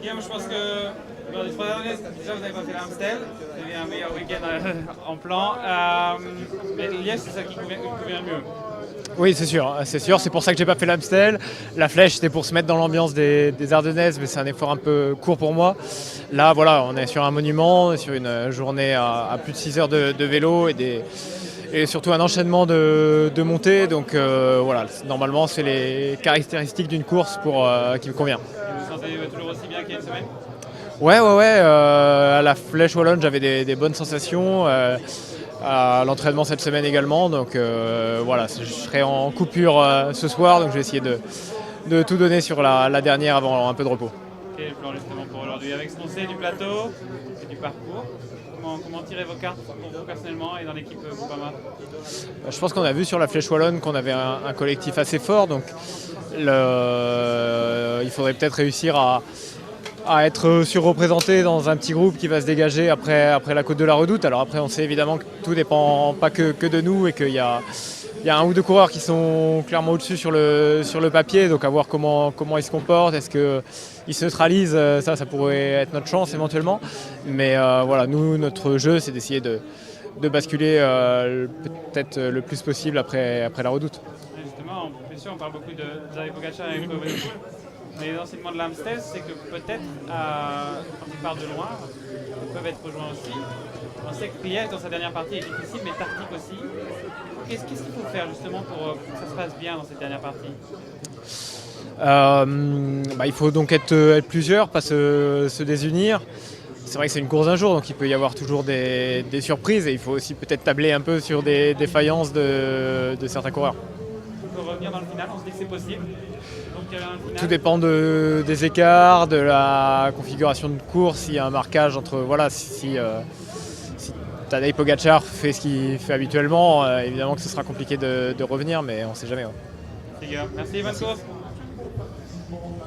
Guillaume, je pense que dans les 3 derniers, déjà vous n'avez pas fait l'Amstel, vous avez eu un meilleur week-end en plan. Mais Liège, c'est ça qui convient le mieux. Oui, c'est sûr, c'est sûr. C'est pour ça que j'ai pas fait l'Amstel. La Flèche, c'était pour se mettre dans l'ambiance des Ardennaises, mais c'est un effort un peu court pour moi. Là, voilà, on est sur un monument, on est sur une journée à plus de 6 heures de vélo et surtout un enchaînement de montées. Donc voilà, normalement, c'est les caractéristiques d'une course qui me convient. Vous vous sentez toujours aussi bien qu'il y a une semaine? Ouais. À la Flèche Wallonne, j'avais des bonnes sensations. À l'entraînement cette semaine également. Donc voilà, je serai en coupure ce soir, donc je vais essayer de tout donner sur la dernière avant un peu de repos. Quel est le plan justement pour aujourd'hui? Avec ce qu'on sait du plateau et du parcours, comment tirer vos cartes pour vous personnellement et dans l'équipe Groupama? Je pense qu'on a vu sur la Flèche Wallonne qu'on avait un collectif assez fort, donc il faudrait peut-être réussir à être surreprésenté dans un petit groupe qui va se dégager après la côte de la Redoute. Alors après, on sait évidemment que tout dépend pas que de nous et qu'il y a un ou deux coureurs qui sont clairement au-dessus sur le papier, donc à voir comment ils se comportent, est-ce qu'ils se neutralisent, ça pourrait être notre chance éventuellement. Mais voilà, nous, notre jeu, c'est d'essayer de basculer peut-être le plus possible après la Redoute. Et justement, bien sûr, on parle beaucoup de Tadej Pogačar et Evenepoel. Mais l'enseignement de l'Amstel, c'est que peut-être, quand ils partent de loin, ils peuvent être rejoints aussi. On sait que Liège, dans sa dernière partie, est difficile, mais tactique aussi. Qu'est-ce qu'il faut faire justement pour que ça se passe bien dans cette dernière partie? Il faut donc être plusieurs, pas se désunir. C'est vrai que c'est une course d'un jour, donc il peut y avoir toujours des surprises et il faut aussi peut-être tabler un peu sur des défaillances de certains coureurs. Pour revenir dans le final, on se dit que c'est possible. Tout dépend des écarts, de la configuration de course, s'il y a un marquage entre... Voilà, si Tadej Pogačar fait ce qu'il fait habituellement, évidemment que ce sera compliqué de revenir, mais on ne sait jamais. Ouais. Merci, bonne course.